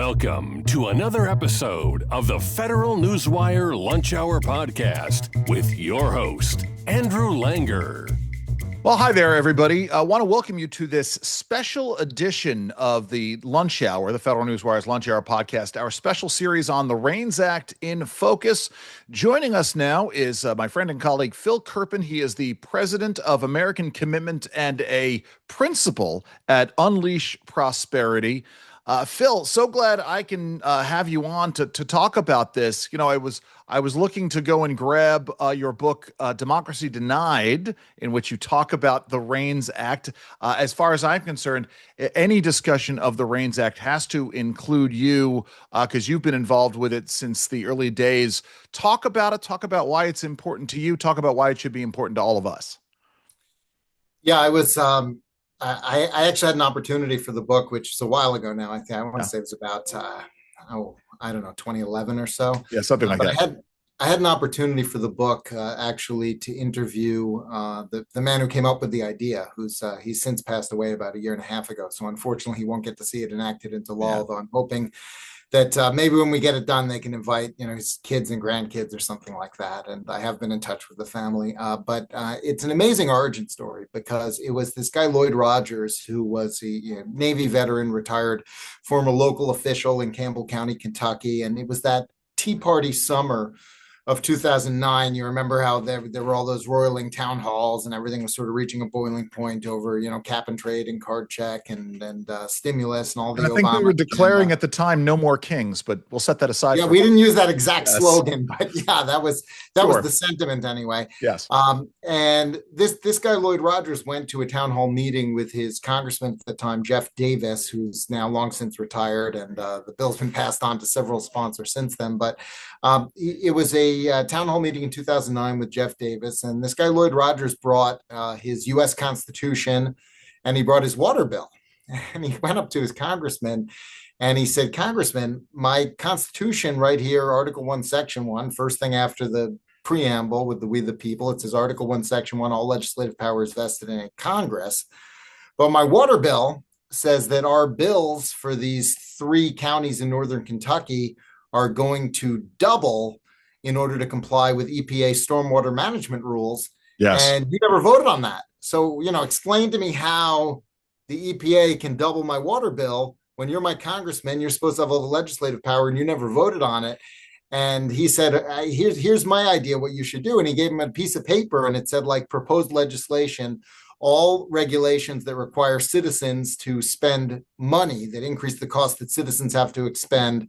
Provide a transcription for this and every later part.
Welcome to another episode of the Federal Newswire Lunch Hour podcast with your host, Andrew Langer. Well, hi there, everybody. I want to welcome you to this special edition of the Lunch Hour, the Federal Newswire's Lunch Hour podcast, our special series on the REINS Act in focus. Joining us now is my friend and colleague, Phil Kerpen. He is the president of American Commitment and a principal at Unleash Prosperity. Phil, so glad I can have you on to talk about this. You know, I was looking to go and grab your book, Democracy Denied, in which you talk about the REINS Act. As far as I'm concerned, any discussion of the REINS Act has to include you because you've been involved with it since the early days. Talk about it. Talk about why it's important to you. Talk about why it should be important to all of us. Yeah, I was. I actually had an opportunity for the book, which is a while ago now. I want to say it was about, I don't know, 2011 or so. Yeah, something like that. I had an opportunity for the book actually to interview the man who came up with the idea, he's since passed away about a year and a half ago. So unfortunately, he won't get to see it enacted into law, although I'm hoping that maybe when we get it done, they can invite, his kids and grandkids or something like that. And I have been in touch with the family. But it's an amazing origin story because it was this guy, Lloyd Rogers, who was a Navy veteran, retired former local official in Campbell County, Kentucky. And it was that Tea Party summer of 2009. You remember how there were all those roiling town halls and everything was sort of reaching a boiling point over, cap and trade and card check and stimulus and all the I think Obama we were declaring at the time, no more kings, but we'll set that aside. Yeah, we didn't use that exact slogan, but yeah, that was the sentiment anyway. Yes. And this guy, Lloyd Rogers, went to a town hall meeting with his congressman at the time, Jeff Davis, who's now long since retired, and the bill's been passed on to several sponsors since then. But it was a town hall meeting in 2009 with Jeff Davis, and this guy Lloyd Rogers brought his U.S. Constitution, and he brought his water bill, and he went up to his congressman, and he said, "Congressman, my Constitution right here, Article 1, Section 1, first thing after the preamble with the We the People, it says Article 1, Section 1, all legislative power is vested in a Congress, but my water bill says that our bills for these 3 counties in northern Kentucky are going to double in order to comply with EPA stormwater management rules." Yes. And you never voted on that. So, explain to me how the EPA can double my water bill when you're my congressman, you're supposed to have all the legislative power and you never voted on it. And he said, here's my idea what you should do. And he gave him a piece of paper and it said, like, proposed legislation, all regulations that require citizens to spend money that increase the cost that citizens have to expend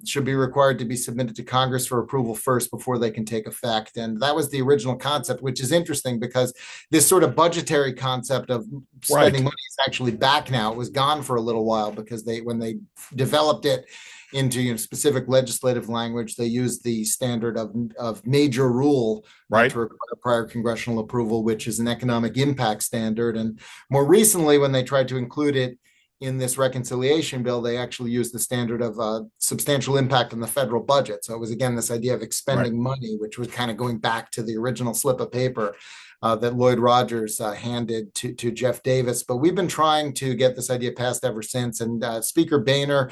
should be required to be submitted to Congress for approval first before they can take effect. And that was the original concept, which is interesting because this sort of budgetary concept of spending money is actually back now. It was gone for a little while because when they developed it into specific legislative language, they used the standard of major rule to require prior congressional approval, which is an economic impact standard. And more recently, when they tried to include it in this reconciliation bill, they actually used the standard of substantial impact on the federal budget. So it was, again, this idea of expending money, which was kind of going back to the original slip of paper that Lloyd Rogers handed to Jeff Davis. But we've been trying to get this idea passed ever since. And Speaker Boehner,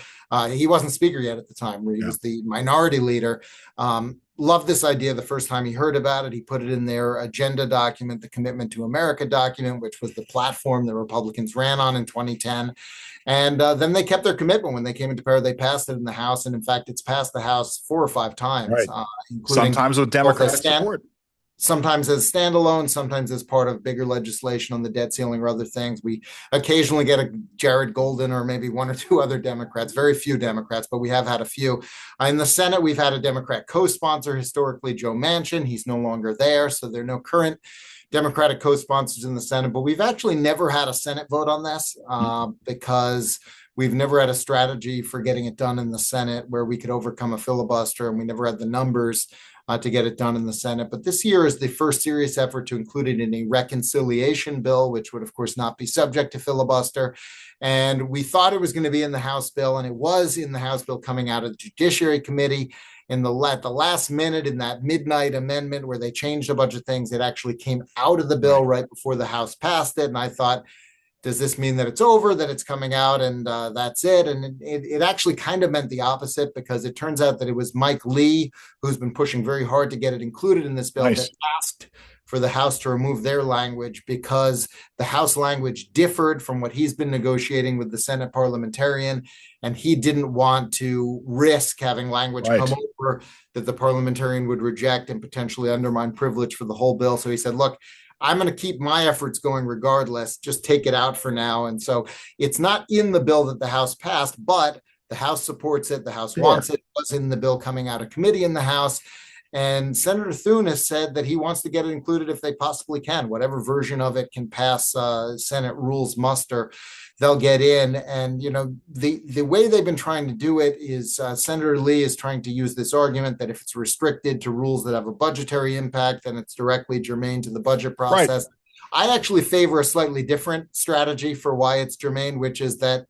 he wasn't speaker yet at the time, where he was the minority leader, loved this idea the first time he heard about it. He put it in their agenda document, the Commitment to America document, which was the platform the Republicans ran on in 2010. And then they kept their commitment when they came into power. They passed it in the House. And in fact, it's passed the House 4 or 5 times, including sometimes with Democratic support. Sometimes as standalone, sometimes as part of bigger legislation on the debt ceiling or other things. We occasionally get a Jared Golden or maybe 1 or 2 other Democrats, very few Democrats, but we have had a few. In the Senate, we've had a Democrat co-sponsor, historically Joe Manchin. He's no longer there, so there are no current Democratic co-sponsors in the Senate. But we've actually never had a Senate vote on this because we've never had a strategy for getting it done in the Senate where we could overcome a filibuster, and we never had the numbers to get it done in the Senate. But this year is the first serious effort to include it in a reconciliation bill, which would, of course, not be subject to filibuster. And we thought it was going to be in the House bill, and it was in the House bill coming out of the Judiciary Committee. At the last minute, in that midnight amendment where they changed a bunch of things, it actually came out of the bill right before the House passed it. And I thought, does this mean that it's over, that it's coming out and that's it? And it actually kind of meant the opposite, because it turns out that it was Mike Lee, who's been pushing very hard to get it included in this bill, Nice. that asked for the House to remove their language, because the House language differed from what he's been negotiating with the Senate parliamentarian. And he didn't want to risk having language come over that the parliamentarian would reject and potentially undermine privilege for the whole bill. So he said, look, I'm going to keep my efforts going regardless, just take it out for now. And so it's not in the bill that the House passed, but the House supports it. The House wants it. It was in the bill coming out of committee in the House. And Senator Thune has said that he wants to get it included if they possibly can. Whatever version of it can pass Senate rules muster, they'll get in. And, you know, the way they've been trying to do it is Senator Lee is trying to use this argument that if it's restricted to rules that have a budgetary impact, then it's directly germane to the budget process. I actually favor a slightly different strategy for why it's germane, which is that,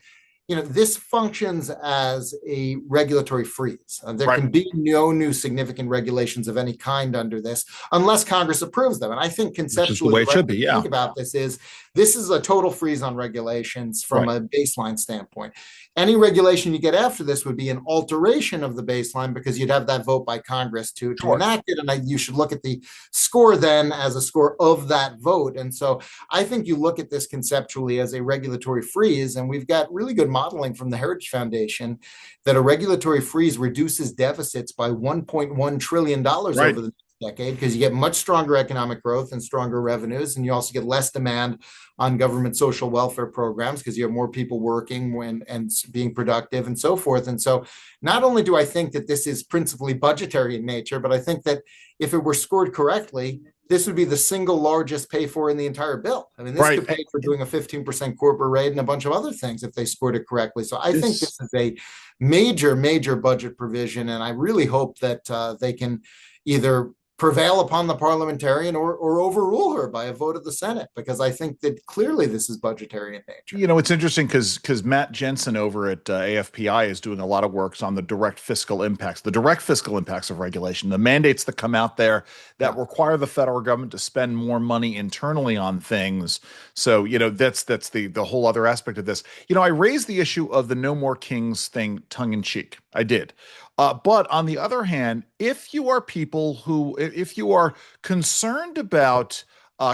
you know, this functions as a regulatory freeze. There can be no new significant regulations of any kind under this unless Congress approves them. And I think conceptually, the way it should be, think about this is a total freeze on regulations from a baseline standpoint. Any regulation you get after this would be an alteration of the baseline, because you'd have that vote by Congress to enact it. And you should look at the score then as a score of that vote. And so I think you look at this conceptually as a regulatory freeze. And we've got really good modeling from the Heritage Foundation that a regulatory freeze reduces deficits by $1.1 trillion over the decade, because you get much stronger economic growth and stronger revenues, and you also get less demand on government social welfare programs because you have more people working and being productive and so forth. And so not only do I think that this is principally budgetary in nature, but I think that if it were scored correctly, this would be the single largest pay for in the entire bill. I mean, this could pay for doing a 15% corporate rate and a bunch of other things if they scored it correctly. So I think this is a major, major budget provision. And I really hope that they can either prevail upon the parliamentarian or overrule her by a vote of the Senate, because I think that clearly this is budgetary in nature. You know, it's interesting because Matt Jensen over at AFPI is doing a lot of works on the direct fiscal impacts of regulation, the mandates that come out there that require the federal government to spend more money internally on things. So, you know, that's the whole other aspect of this. You know, I raised the issue of the No More Kings thing tongue in cheek. I did. But on the other hand, if you are concerned about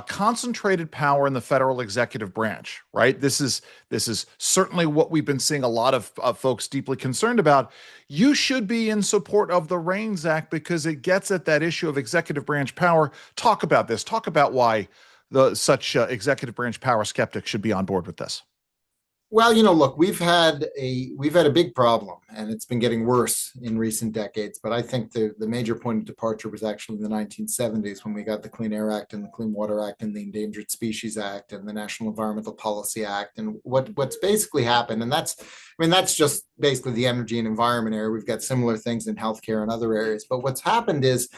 concentrated power in the federal executive branch, right? This is certainly what we've been seeing a lot of folks deeply concerned about. You should be in support of the REINS Act because it gets at that issue of executive branch power. Talk about this. Talk about why such executive branch power skeptics should be on board with this. Well, you know, look, we've had a big problem, and it's been getting worse in recent decades. But I think the major point of departure was actually in the 1970s when we got the Clean Air Act and the Clean Water Act and the Endangered Species Act and the National Environmental Policy Act. And what's basically happened, and that's just basically the energy and environment area. We've got similar things in healthcare and other areas. But what's happened is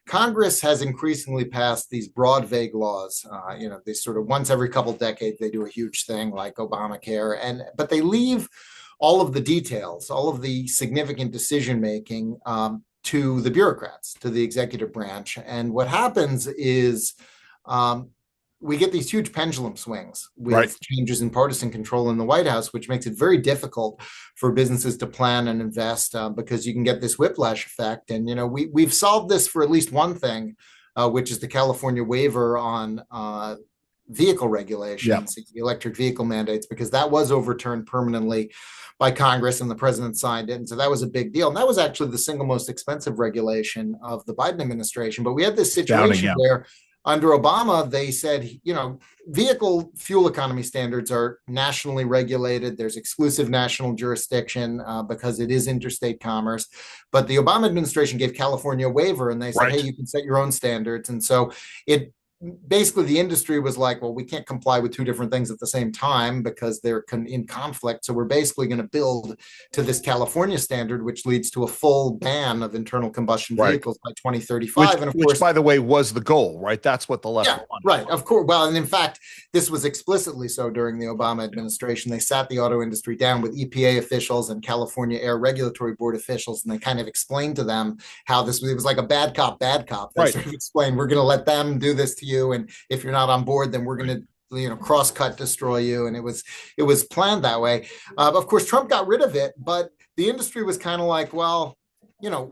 Congress has increasingly passed these broad, vague laws. You know, they sort of once every couple decades, they do a huge thing like Obamacare, but they leave all of the details, all of the significant decision-making to the bureaucrats, to the executive branch. And what happens is we get these huge pendulum swings with changes in partisan control in the White House, which makes it very difficult for businesses to plan and invest because you can get this whiplash effect. And, you know, we've solved this for at least one thing, which is the California waiver on vehicle regulations, the electric vehicle mandates, because that was overturned permanently by Congress and the president signed it. And so that was a big deal. And that was actually the single most expensive regulation of the Biden administration. But we had this situation where under Obama, they said, you know, vehicle fuel economy standards are nationally regulated. There's exclusive national jurisdiction because it is interstate commerce. But the Obama administration gave California a waiver and they said, hey, you can set your own standards. And so basically the industry was like, well, we can't comply with two different things at the same time because they're in conflict. So we're basically going to build to this California standard, which leads to a full ban of internal combustion vehicles by 2035. Which, by the way, was the goal, right? That's what the left wanted. Right. Of course. Well, and in fact, this was explicitly so during the Obama administration. They sat the auto industry down with EPA officials and California Air Regulatory Board officials, and they kind of explained to them how it was like a bad cop. They sort of explained, we're going to let them do this to you, and if you're not on board, then we're going to cross-cut destroy you, and it was planned that way. Of course, Trump got rid of it, but the industry was kind of like, well,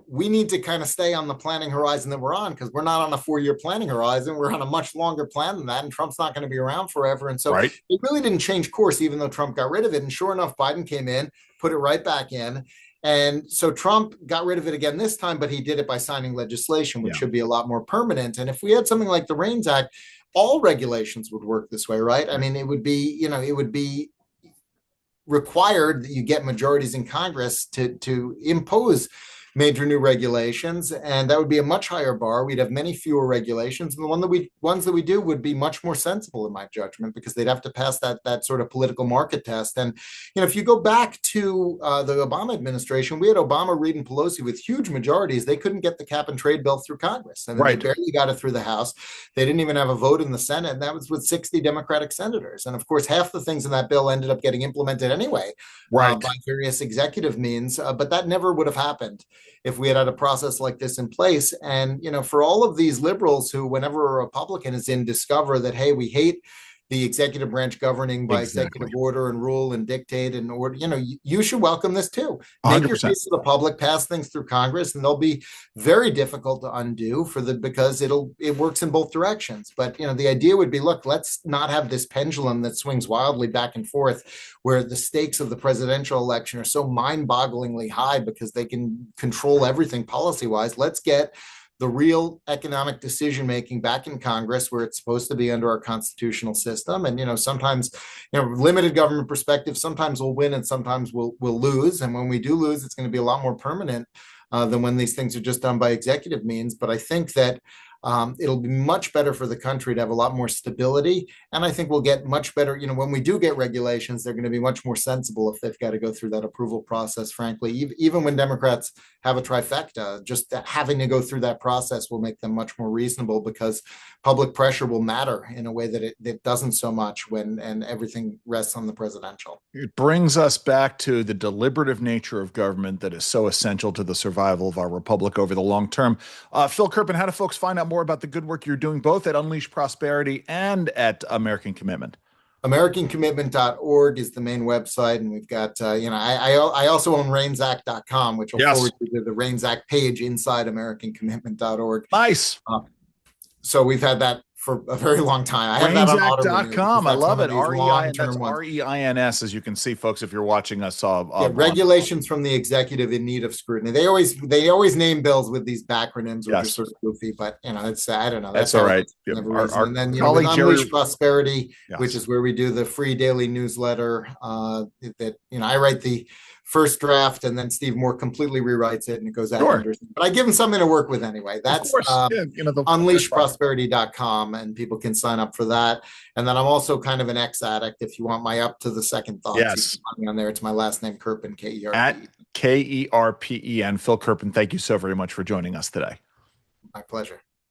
we need to kind of stay on the planning horizon that we're on, because we're not on a 4-year planning horizon. We're on a much longer plan than that, and Trump's not going to be around forever. And so It really didn't change course, even though Trump got rid of it. And sure enough, Biden came in, put it right back in. And so Trump got rid of it again this time, but he did it by signing legislation, which should be a lot more permanent. And if we had something like the REINS Act, all regulations would work this way, right? I mean, it would be required that you get majorities in Congress to impose major new regulations, and that would be a much higher bar. We'd have many fewer regulations, and the ones that we do would be much more sensible, in my judgment, because they'd have to pass that sort of political market test. And if you go back to the Obama administration, we had Obama, Reid, and Pelosi with huge majorities. They couldn't get the cap and trade bill through Congress, and they barely got it through the House. They didn't even have a vote in the Senate, and that was with 60 Democratic senators. And of course, half the things in that bill ended up getting implemented anyway, by various executive means. But that never would have happened if we had a process like this in place. And, for all of these liberals who, whenever a Republican is in, discover that, hey, we hate the executive branch governing by executive order and rule and dictate and order, you should welcome this too. Make 100%. Your case to the public, pass things through Congress, and they'll be very difficult to undo because it works in both directions. But, the idea would be, look, let's not have this pendulum that swings wildly back and forth, where the stakes of the presidential election are so mind-bogglingly high because they can control everything policy-wise. Let's get the real economic decision-making back in Congress, where it's supposed to be under our constitutional system. And, sometimes, limited government perspective, sometimes we'll win and sometimes we'll lose. And when we do lose, it's going to be a lot more permanent than when these things are just done by executive means. But I think that it'll be much better for the country to have a lot more stability. And I think we'll get much better, when we do get regulations, they're going to be much more sensible if they've got to go through that approval process, frankly. Even when Democrats have a trifecta, just having to go through that process will make them much more reasonable, because public pressure will matter in a way that it doesn't so much and everything rests on the presidential. It brings us back to the deliberative nature of government that is so essential to the survival of our republic over the long term. Phil Kerpen, how do folks find out more about the good work you're doing both at Unleash Prosperity and at American Commitment? AmericanCommitment.org is the main website, and we've got I also own REINSAct.com, which will forward you to the REINS Act page inside AmericanCommitment.org. Nice. So we've had that for a very long time. I have that on REINSAct.com. I love it. REINS, as you can see, folks, if you're watching us. Regulations from the executive in need of scrutiny. They always name bills with these acronyms, which are sort of goofy, but it's I don't know. That's all right. And then with Unleash Prosperity, which is where we do the free daily newsletter that I write the first draft, and then Steve Moore completely rewrites it and it goes out. But I give him something to work with anyway. That's unleashprosperity.com, and people can sign up for that. And then I'm also kind of an ex addict. If you want my up to the second thoughts, you can find me on there. It's my last name, Kerpen, Kerpen. At Kerpen. Phil Kerpen, thank you so very much for joining us today. My pleasure.